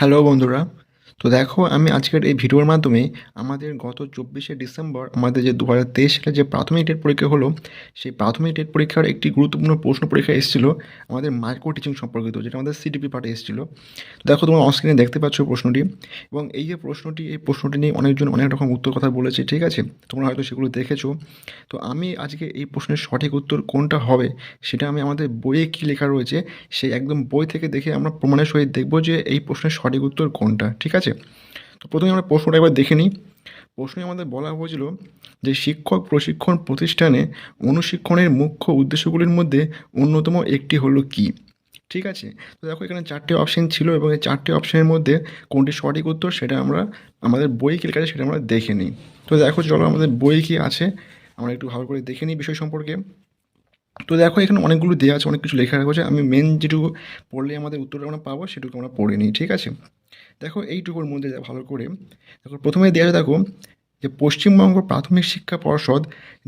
Hello বন্ধুরা। তো দেখো আমি আজকের এই ভিডিওর মাধ্যমে আমাদের গত 24শে ডিসেম্বর আমাদের যে 2023 সালে যে প্রাথমিক টেট পরীক্ষা হলো, সেই প্রাথমিক টেট পরীক্ষার একটি গুরুত্বপূর্ণ প্রশ্ন পরীক্ষা এসেছিল আমাদের মাইক্রো টিচিং সম্পর্কিত, যেটা আমাদের সিটিপি পার্টে এসেছিল। দেখো তোমরা অনস্ক্রিনে দেখতে পাচ্ছ প্রশ্নটি, এবং এই যে প্রশ্নটি, এই প্রশ্নটি নিয়ে অনেকজন অনেক রকম উত্তর কথা বলেছে, ঠিক আছে? তোমরা হয়তো সেগুলো দেখেছো। তো আমি আজকে এই প্রশ্নের সঠিক উত্তর কোনটা হবে সেটা আমি আমাদের বইয়ে কী লেখা রয়েছে সেই একদম বই থেকে দেখে আমরা প্রমাণের সহিত দেখব যে এই প্রশ্নের সঠিক উত্তর কোনটা, ঠিক আছে? তো প্রথমে আমরা প্রশ্নটা একবার দেখে নিই। প্রশ্নে আমাদের বলা হয়েছিল যে শিক্ষক প্রশিক্ষণ প্রতিষ্ঠানে অনুশিক্ষণের মুখ্য উদ্দেশ্যগুলির মধ্যে অন্যতম একটি হলো কি? ঠিক আছে? তো দেখো এখানে 4টে অপশন ছিল, এবং এই 4টে অপশনের মধ্যে কোনটি সঠিক উত্তর সেটা আমরা আমাদের বই কী লেখা আছে সেটা আমরা দেখে নিই। তো দেখো চলো আমাদের বই কী আছে আমরা একটু ভালো করে দেখে নিই বিষয় সম্পর্কে। তো দেখো এখানে অনেকগুলো দেওয়া আছে, অনেক কিছু লেখা রয়েছে। আমি মেন যেটুকু পড়লে আমাদের উত্তরটা আমরা পাবো সেটুকু আমরা পড়ে নিই, ঠিক আছে? দেখো এইটুকুর মধ্যে ভালো করে দেখো, প্রথমে দেওয়া আছে দেখো যে পশ্চিমবঙ্গ প্রাথমিক শিক্ষা পর্ষদ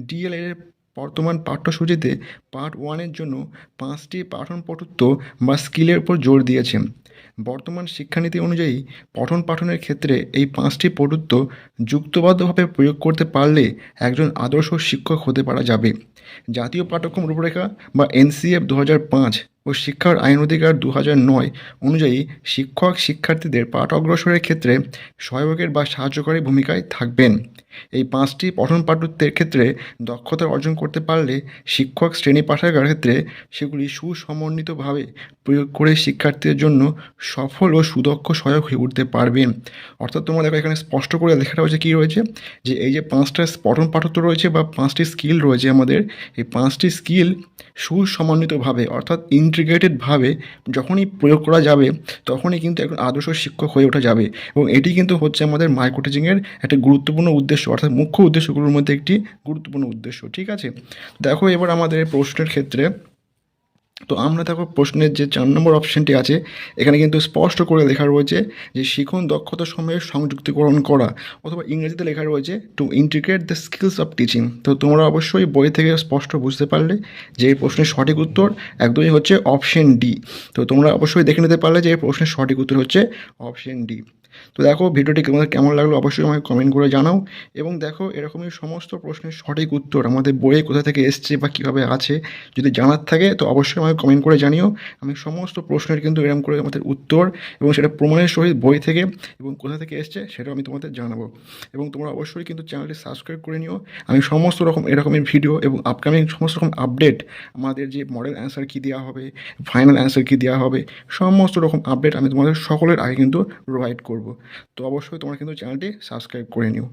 ডিএলএড এর বর্তমান পাঠ্যসূচিতে পার্ট ওয়ানের জন্য 5টি পঠন পটুত্ব বা স্কিলের উপর জোর দিয়েছে। বর্তমান শিক্ষানীতি অনুযায়ী পঠন পাঠনের ক্ষেত্রে এই 5টি পটুত্ব যুক্তিবদ্ধভাবে প্রয়োগ করতে পারলে একজন আদর্শ শিক্ষক হতে পারা যাবে। জাতীয় পাঠ্যক্রম রূপরেখা বা এনসিএফ 2005 ও শিক্ষার আইন অধিকার 2009 অনুযায়ী শিক্ষক শিক্ষার্থীদের পাঠ অগ্রসরের ক্ষেত্রে সহায়কের বা সাহায্যকারী ভূমিকায় থাকবেন। এই 5টি পঠন পাঠ্যের ক্ষেত্রে দক্ষতা অর্জন করতে পারলে শিক্ষক শ্রেণী পাঠাগার ক্ষেত্রে সেগুলি সুসমন্বিতভাবে প্রয়োগ করে শিক্ষার্থীদের জন্য সফল ও সুদক্ষ সহায়ক হয়ে উঠতে পারবেন। অর্থাৎ তোমরা দেখো এখানে স্পষ্ট করে লেখাটা হচ্ছে কী রয়েছে, যে এই যে 5টা পঠন পাঠ্য রয়েছে বা 5টি স্কিল রয়েছে আমাদের, এই 5টি স্কিল সুসমন্বিতভাবে অর্থাৎ ইন্টিগ্রেটেডভাবে যখনই প্রয়োগ করা যাবে তখনই কিন্তু একজন আদর্শ শিক্ষক হয়ে ওঠা যাবে। এবং এটি কিন্তু হচ্ছে আমাদের মাইক্রো টিচিংয়ের একটা গুরুত্বপূর্ণ উদ্দেশ্য, অর্থাৎ মুখ্য উদ্দেশ্যগুলোর মধ্যে একটি গুরুত্বপূর্ণ উদ্দেশ্য, ঠিক আছে? দেখো এবার আমাদের প্রশ্নের ক্ষেত্রে, তো আমরা দেখো প্রশ্নের যে 4 নম্বর অপশানটি আছে এখানে কিন্তু স্পষ্ট করে লেখা রয়েছে যে শিখন দক্ষতা সময়ের সংযুক্তিকরণ করা, অথবা ইংরেজিতে লেখা রয়েছে two integrate the skills of teaching. তো তোমরা অবশ্যই বই থেকে স্পষ্ট বুঝতে পারলে যে এই প্রশ্নের সঠিক উত্তর একদমই হচ্ছে অপশন ডি। তো তোমরা অবশ্যই দেখে নিতে পারলে যে এই প্রশ্নের সঠিক উত্তর হচ্ছে অপশন ডি। তো দেখো ভিডিওটি তোমাদের কেমন লাগলো অবশ্যই আমাকে কমেন্ট করে জানাও, এবং দেখো এরকমই সমস্ত প্রশ্নের সঠিক উত্তর আমাদের বইয়ে কোথা থেকে এসছে বা কীভাবে আছে যদি জানার থাকে তো অবশ্যই আমাকে কমেন্ট করে জানিও। আমি সমস্ত প্রশ্নের কিন্তু এরকম করে আমাদের উত্তর এবং সেটা প্রমাণের সহিত বই থেকে এবং কোথা থেকে এসছে সেটাও আমি তোমাদের জানাবো। এবং তোমরা অবশ্যই কিন্তু চ্যানেলটি সাবস্ক্রাইব করে নিও। আমি সমস্ত রকম এরকমের ভিডিও এবং আপকামিং সমস্ত রকম আপডেট, আমাদের যে মডেল অ্যান্সার কী দেওয়া হবে, ফাইনাল অ্যান্সার কী দেওয়া হবে, সমস্ত রকম আপডেট আমি তোমাদের সকলের আগে কিন্তু প্রোভাইড করব। তো অবশ্যই তোমরা কিন্তু চ্যানেলটি সাবস্ক্রাইব করে নিও।